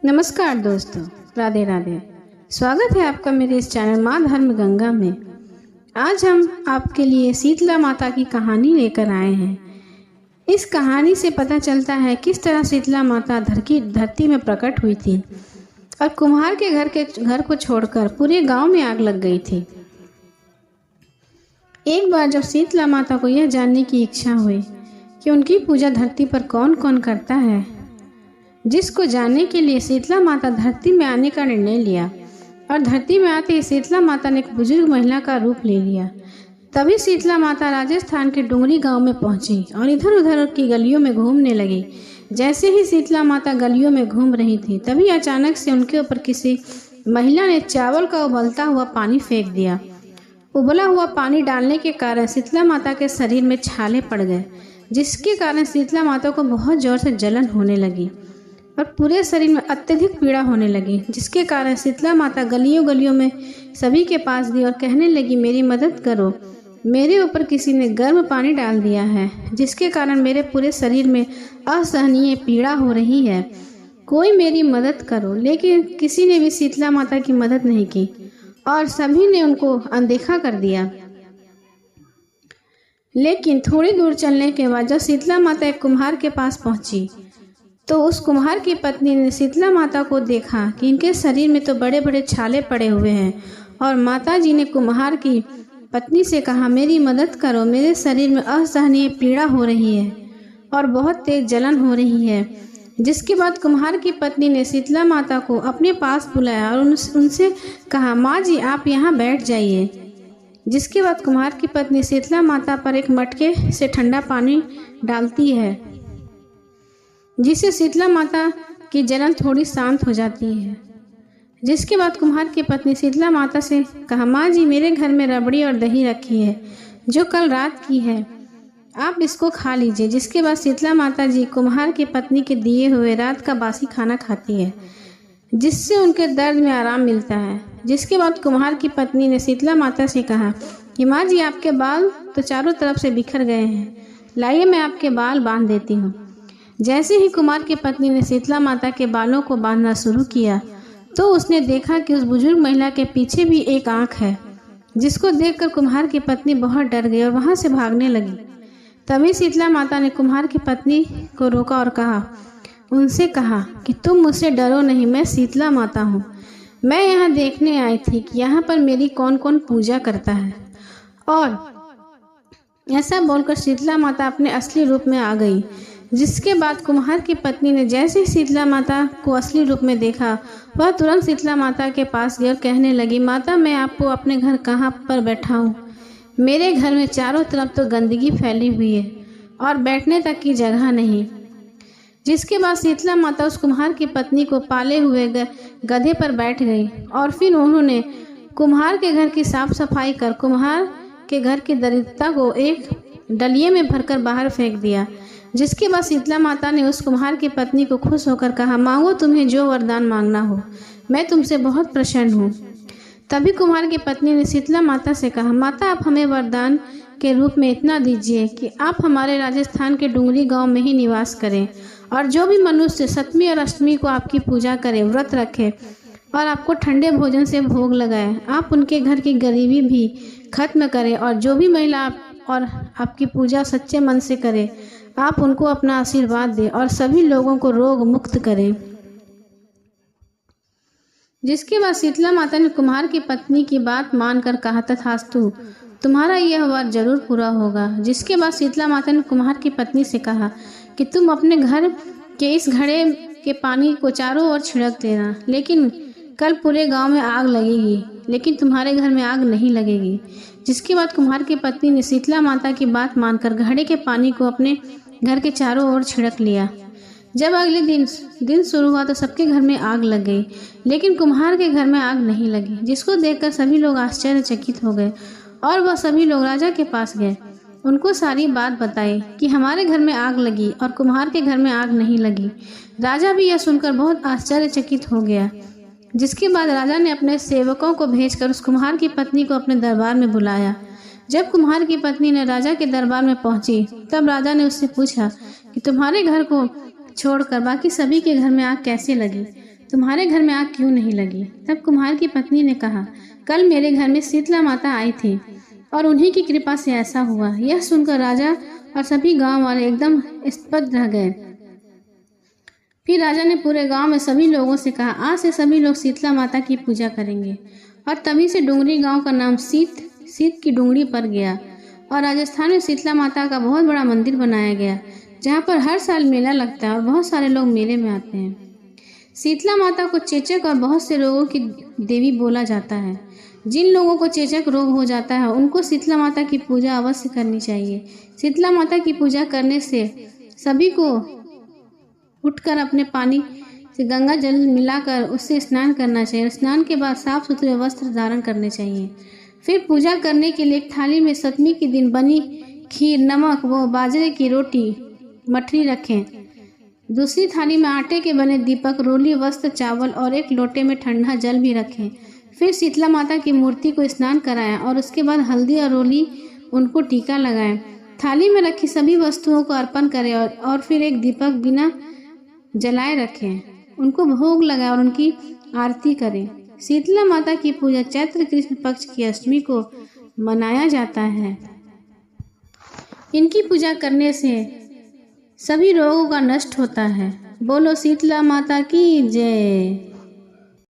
नमस्कार दोस्तों, राधे राधे। स्वागत है आपका मेरे इस चैनल माँ धर्म गंगा में। आज हम आपके लिए शीतला माता की कहानी लेकर आए हैं। इस कहानी से पता चलता है किस तरह शीतला माता धरती में प्रकट हुई थी और कुम्हार के घर को छोड़कर पूरे गांव में आग लग गई थी। एक बार जब शीतला माता को यह जानने की इच्छा हुई कि उनकी पूजा धरती पर कौन कौन करता है, जिसको जानने के लिए शीतला माता धरती में आने का निर्णय लिया और धरती में आते ही शीतला माता ने एक बुजुर्ग महिला का रूप ले लिया। तभी शीतला माता राजस्थान के डुंगरी गांव में पहुंची और इधर उधर की गलियों में घूमने लगी। जैसे ही शीतला माता गलियों में घूम रही थी, तभी अचानक से उनके ऊपर किसी महिला ने चावल का उबलता हुआ पानी फेंक दिया। उबला हुआ पानी डालने के कारण शीतला माता के शरीर में छाले पड़ गए, जिसके कारण शीतला माता को बहुत जोर से जलन होने लगी और पूरे शरीर में अत्यधिक पीड़ा होने लगी, जिसके कारण शीतला माता गलियों गलियों में सभी के पास गई और कहने लगी, मेरी मदद करो, मेरे ऊपर किसी ने गर्म पानी डाल दिया है, जिसके कारण मेरे पूरे शरीर में असहनीय पीड़ा हो रही है, कोई मेरी मदद करो। लेकिन किसी ने भी शीतला माता की मदद नहीं की और सभी ने उनको अनदेखा कर दिया। लेकिन थोड़ी दूर चलने के बाद जब शीतला माता एक कुम्हार के पास पहुंची, तो उस कुम्हार की पत्नी ने शीतला माता को देखा कि इनके शरीर में तो बड़े बड़े छाले पड़े हुए हैं और माता जी ने कुम्हार की पत्नी से कहा, मेरी मदद करो, मेरे शरीर में असहनीय पीड़ा हो रही है और बहुत तेज जलन हो रही है। जिसके बाद कुम्हार की पत्नी ने शीतला माता को अपने पास बुलाया और उनसे कहा, माँ जी आप यहाँ बैठ जाइए। जिसके बाद कुम्हार की पत्नी शीतला माता पर एक मटके से ठंडा पानी डालती है, जिससे शीतला माता की जलन थोड़ी शांत हो जाती है। जिसके बाद कुम्हार की पत्नी शीतला माता से कहा, माँ जी मेरे घर में रबड़ी और दही रखी है जो कल रात की है, आप इसको खा लीजिए। जिसके बाद शीतला माता जी कुम्हार की पत्नी के दिए हुए रात का बासी खाना खाती है, जिससे उनके दर्द में आराम मिलता है। जिसके बाद कुम्हार की पत्नी ने शीतला माता से कहा कि माँ जी आपके बाल तो चारों तरफ से बिखर गए हैं, लाइए मैं आपके बाल बांध देती हूँ। जैसे ही कुम्हार की पत्नी ने शीतला माता के बालों को बांधना शुरू किया, तो उसने देखा कि उस बुजुर्ग महिला के पीछे भी एक आंख है, जिसको देखकर कुम्हार की पत्नी बहुत डर गई और वहां से भागने लगी। तभी शीतला माता ने कुम्हार की पत्नी को रोका और उनसे कहा कि तुम मुझसे डरो नहीं, मैं शीतला माता हूँ। मैं यहाँ देखने आई थी कि यहाँ पर मेरी कौन कौन पूजा करता है। और ऐसा बोलकर शीतला माता अपने असली रूप में आ गई। जिसके बाद कुम्हार की पत्नी ने जैसे ही शीतला माता को असली रूप में देखा, वह तुरंत शीतला माता के पास गई और कहने लगी, माता मैं आपको अपने घर कहाँ पर बैठा हूँ, मेरे घर में चारों तरफ तो गंदगी फैली हुई है और बैठने तक की जगह नहीं। जिसके बाद शीतला माता उस कुम्हार की पत्नी को पाले हुए गधे पर बैठ गई और फिर उन्होंने कुम्हार के घर की साफ सफाई कर कुम्हार के घर की दरिद्रता को एक डलिये में भरकर बाहर फेंक दिया। जिसके बाद शीतला माता ने उस कुम्हार की पत्नी को खुश होकर कहा, मांगो तुम्हें जो वरदान मांगना हो, मैं तुमसे बहुत प्रसन्न हूँ। तभी कुम्हार की पत्नी ने शीतला माता से कहा, माता आप हमें वरदान के रूप में इतना दीजिए कि आप हमारे राजस्थान के डुंगरी गांव में ही निवास करें और जो भी मनुष्य सप्तमी और अष्टमी को आपकी पूजा करे, व्रत रखे और आपको ठंडे भोजन से भोग लगाए, आप उनके घर की गरीबी भी खत्म करें और जो भी महिला और आपकी पूजा सच्चे मन से करे, आप उनको अपना आशीर्वाद दें और सभी लोगों को रोग मुक्त करें। जिसके बाद शीतला माता ने कुम्हार की पत्नी की बात मानकर कहा, तथास्तु, तुम्हारा यह वर जरूर पूरा होगा। जिसके बाद शीतला माता ने कुम्हार की पत्नी से कहा कि तुम अपने घर के इस घड़े के पानी को चारों ओर छिड़क देना, लेकिन कल पूरे गांव में आग लगेगी, लेकिन तुम्हारे घर में आग नहीं लगेगी। जिसके बाद कुम्हार की पत्नी ने शीतला माता की बात मानकर घड़े के पानी को अपने घर के चारों ओर छिड़क लिया। जब अगले दिन शुरू हुआ तो सबके घर में आग लग गई, लेकिन कुम्हार के घर में आग नहीं लगी। जिसको देखकर सभी लोग आश्चर्यचकित हो गए और वह सभी लोग राजा के पास गए, उनको सारी बात बताई कि हमारे घर में आग लगी और कुम्हार के घर में आग नहीं लगी। राजा भी यह सुनकर बहुत आश्चर्यचकित हो गया। जिसके बाद राजा ने अपने सेवकों को भेजकर उस कुम्हार की पत्नी को अपने दरबार में बुलाया। जब कुम्हार की पत्नी ने राजा के दरबार में पहुंची, तब राजा ने उससे पूछा कि तुम्हारे घर को छोड़कर बाकी सभी के घर में आग कैसे लगी। तुम्हारे घर में आग क्यों नहीं लगी? तब कुम्हार की पत्नी ने कहा, कल मेरे घर में शीतला माता आई थी और उन्हीं की कृपा से ऐसा हुआ। यह सुनकर राजा और सभी गांव वाले एकदम स्तब्ध रह गए। फिर राजा ने पूरे गांव में सभी लोगों से कहा, आज से सभी लोग शीतला माता की पूजा करेंगे। और तभी से डुंगरी गांव का नाम शीत की डुंगरी पड़ गया। और राजस्थान में शीतला माता का बहुत बड़ा मंदिर बनाया गया, जहाँ पर हर साल मेला लगता है और बहुत सारे लोग मेले में आते हैं। शीतला माता को चेचक और बहुत से रोगों की देवी बोला जाता है। जिन लोगों को चेचक रोग हो जाता है उनको शीतला माता की पूजा अवश्य करनी चाहिए। शीतला माता की पूजा करने से सभी को उठकर अपने पानी से गंगा जल मिलाकर उससे स्नान करना चाहिए। स्नान के बाद साफ सुथरे वस्त्र धारण करने चाहिए। फिर पूजा करने के लिए एक थाली में सप्तमी के दिन बनी खीर, नमक व बाजरे की रोटी, मठरी रखें। दूसरी थाली में आटे के बने दीपक, रोली, वस्त्र, चावल और एक लोटे में ठंडा जल भी रखें। फिर शीतला माता की मूर्ति को स्नान कराएं और उसके बाद हल्दी और रोली उनको टीका लगाएं। थाली में रखी सभी वस्तुओं को अर्पण करें और फिर एक दीपक बिना जलाए रखें, उनको भोग लगाएं और उनकी आरती करें। शीतला माता की पूजा चैत्र कृष्ण पक्ष की अष्टमी को मनाया जाता है। इनकी पूजा करने से सभी रोगों का नष्ट होता है। बोलो शीतला माता की जय।